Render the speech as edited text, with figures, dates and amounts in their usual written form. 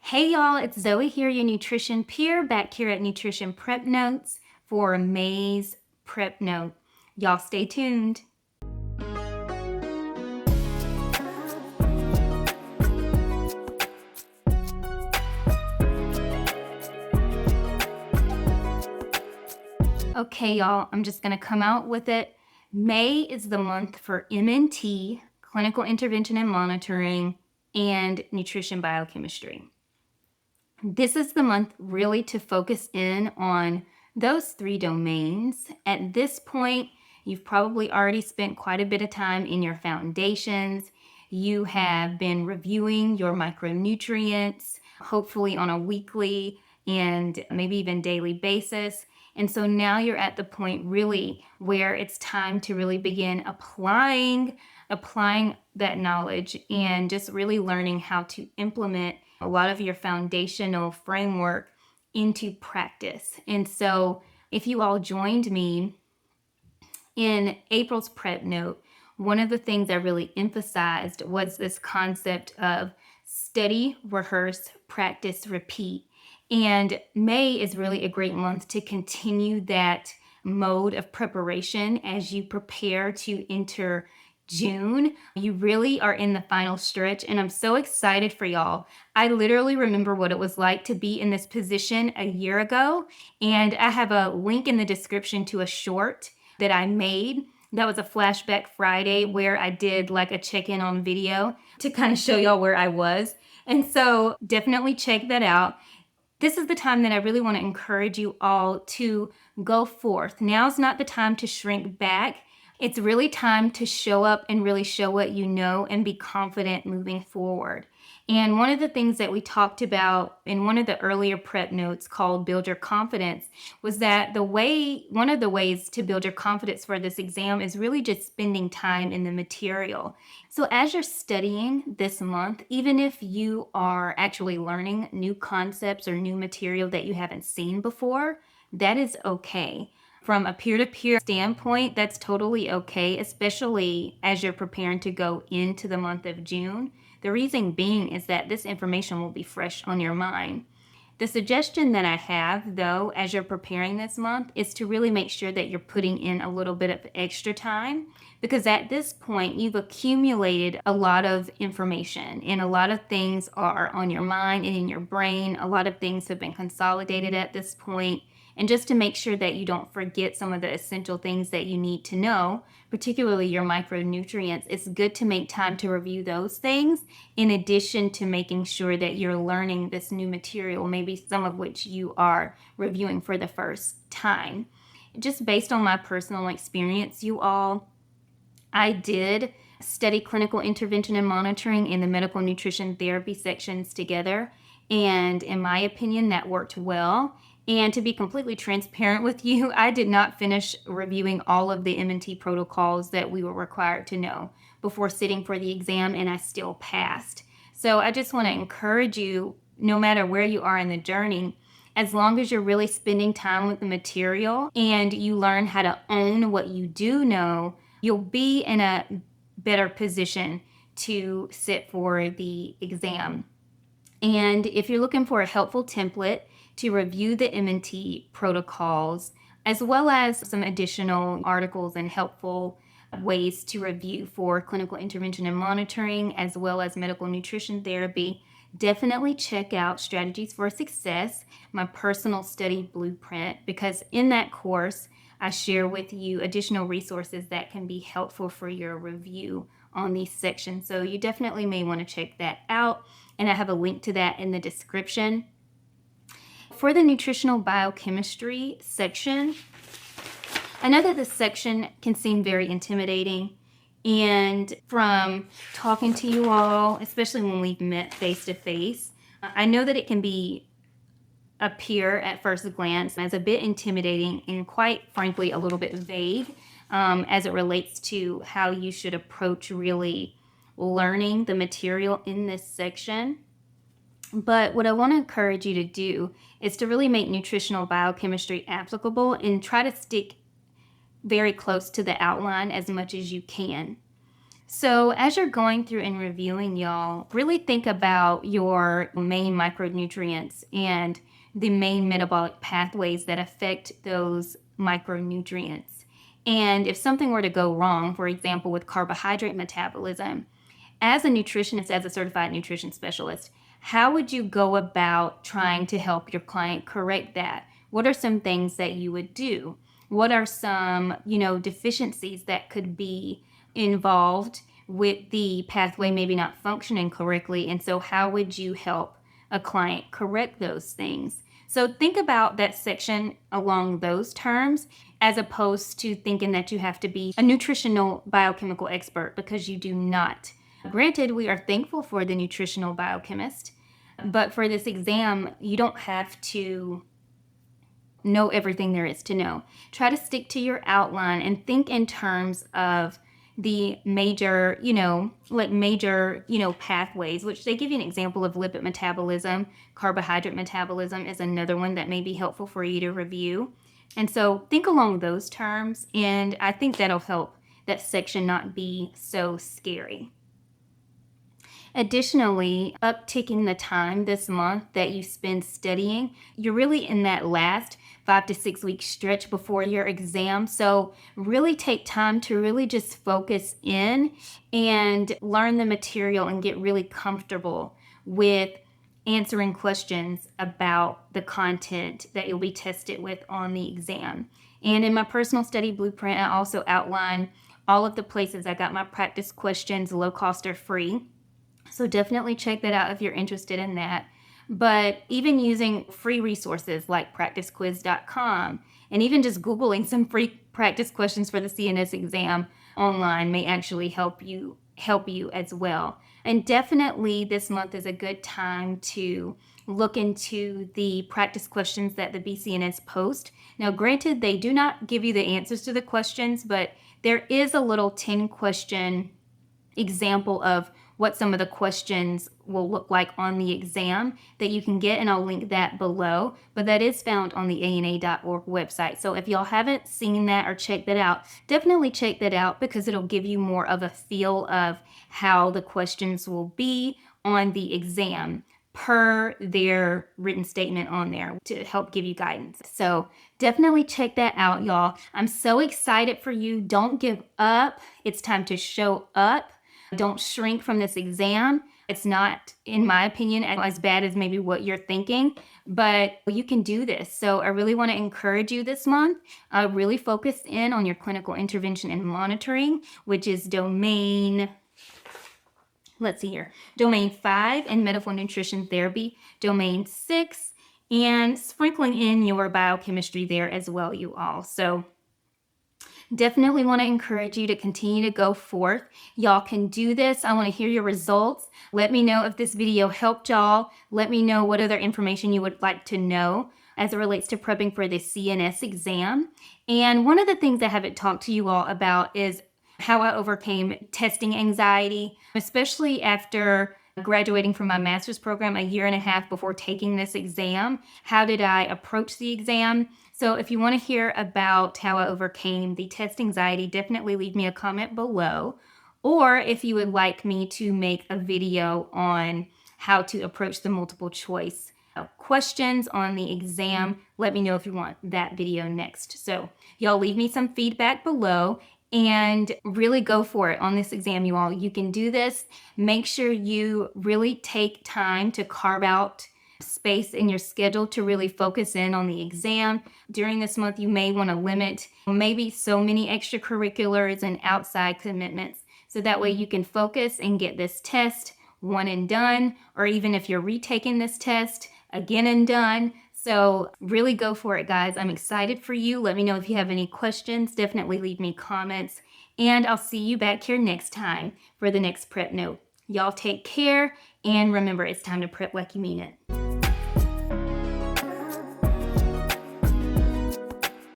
Hey y'all, it's Zoe here, your nutrition peer, back here at Nutrition Prep Notes for May's Prep Note. Y'all stay tuned. Okay, y'all, I'm just going to come out with it. May is the month for MNT, Clinical Intervention and Monitoring, and Nutrition Biochemistry. This is the month really to focus in on those three domains. At this point, you've probably already spent quite a bit of time in your foundations. You have been reviewing your micronutrients, hopefully on a weekly and maybe even daily basis. And so now you're at the point really where it's time to really begin applying that knowledge and just really learning how to implement a lot of your foundational framework into practice. And so if you all joined me in April's prep note, one of the things I really emphasized was this concept of study, rehearse, practice, repeat. And May is really a great month to continue that mode of preparation as you prepare to enter June. You really are in the final stretch, and I'm so excited for y'all. I literally remember what it was like to be in this position a year ago, and I have a link in the description to a short that I made. That was a flashback Friday where I did like a check-in on video to kind of show y'all where I was. And so definitely check that out. This is the time that I really want to encourage you all to go forth. Now's not the time to shrink back. It's really time to show up and really show what you know and be confident moving forward. And one of the things that we talked about in one of the earlier prep notes called Build Your Confidence was that one of the ways to build your confidence for this exam is really just spending time in the material. So as you're studying this month, even if you are actually learning new concepts or new material that you haven't seen before, that is okay. From a peer-to-peer standpoint, that's totally okay, especially as you're preparing to go into the month of June. The reason being is that this information will be fresh on your mind. The suggestion that I have, though, as you're preparing this month, is to really make sure that you're putting in a little bit of extra time, because at this point, you've accumulated a lot of information and a lot of things are on your mind and in your brain. A lot of things have been consolidated at this point. And just to make sure that you don't forget some of the essential things that you need to know, particularly your micronutrients, it's good to make time to review those things in addition to making sure that you're learning this new material, maybe some of which you are reviewing for the first time. Just based on my personal experience, you all, I did study clinical intervention and monitoring in the medical nutrition therapy sections together. And in my opinion, that worked well. And to be completely transparent with you, I did not finish reviewing all of the M&T protocols that we were required to know before sitting for the exam, and I still passed. So I just want to encourage you, no matter where you are in the journey, as long as you're really spending time with the material and you learn how to own what you do know, you'll be in a better position to sit for the exam. And if you're looking for a helpful template to review the M&T protocols, as well as some additional articles and helpful ways to review for clinical intervention and monitoring, as well as medical nutrition therapy, definitely check out Strategies for Success, my personal study blueprint, because in that course, I share with you additional resources that can be helpful for your review on these sections. So you definitely may want to check that out, and I have a link to that in the description. For the nutritional biochemistry section, I know that this section can seem very intimidating, and from talking to you all, especially when we've met face-to-face, I know that it can appear at first glance as a bit intimidating and quite frankly a little bit vague as it relates to how you should approach really learning the material in this section. But what I want to encourage you to do is to really make nutritional biochemistry applicable and try to stick very close to the outline as much as you can. So, as you're going through and reviewing, y'all, really think about your main micronutrients and the main metabolic pathways that affect those micronutrients. And if something were to go wrong, for example, with carbohydrate metabolism, as a nutritionist, as a certified nutrition specialist, how would you go about trying to help your client correct that? What are some things that you would do? What are some, deficiencies that could be involved with the pathway maybe not functioning correctly? And so, how would you help a client correct those things? So, think about that section along those terms as opposed to thinking that you have to be a nutritional biochemical expert, because you do not. Granted, we are thankful for the nutritional biochemist, but for this exam, you don't have to know everything there is to know. Try to stick to your outline and think in terms of the major, pathways, which they give you an example of lipid metabolism. Carbohydrate metabolism is another one that may be helpful for you to review. And so think along those terms, and I think that'll help that section not be so scary. Additionally, upticking the time this month that you spend studying, you're really in that last 5 to 6 week stretch before your exam. So really take time to really just focus in and learn the material and get really comfortable with answering questions about the content that you'll be tested with on the exam. And in my personal study blueprint, I also outline all of the places I got my practice questions, low cost or free. So definitely check that out if you're interested in that. But even using free resources like practicequiz.com and even just Googling some free practice questions for the CNS exam online may actually help you as well. And definitely this month is a good time to look into the practice questions that the BCNS post. Now, granted, they do not give you the answers to the questions, but there is a little 10-question example of what some of the questions will look like on the exam that you can get, and I'll link that below, but that is found on the ana.org website. So if y'all haven't seen that or checked that out, definitely check that out, because it'll give you more of a feel of how the questions will be on the exam per their written statement on there to help give you guidance. So definitely check that out, y'all. I'm so excited for you. Don't give up. It's time to show up. Don't shrink from this exam. It's not, in my opinion, as bad as maybe what you're thinking, but you can do this. So I really want to encourage you this month. Really focus in on your clinical intervention and monitoring, which is domain 5 in medical nutrition therapy, domain 6, and sprinkling in your biochemistry there as well, you all. So definitely want to encourage you to continue to go forth. Y'all can do this. I want to hear your results. Let me know if this video helped y'all. Let me know what other information you would like to know as it relates to prepping for the CNS exam. And one of the things I haven't talked to you all about is how I overcame testing anxiety, especially after graduating from my master's program a year and a half before taking this exam. How did I approach the exam? So if you want to hear about how I overcame the test anxiety, definitely leave me a comment below. Or if you would like me to make a video on how to approach the multiple choice questions on the exam, let me know if you want that video next. So y'all leave me some feedback below and really go for it on this exam, you all. You can do this. Make sure you really take time to carve out space in your schedule to really focus in on the exam. During this month, you may want to limit maybe so many extracurriculars and outside commitments, so that way you can focus and get this test one and done, or even if you're retaking this test, again and done. So really go for it, guys. I'm excited for you. Let me know if you have any questions. Definitely leave me comments, and I'll see you back here next time for the next prep note. Y'all take care, and remember, it's time to prep like you mean it.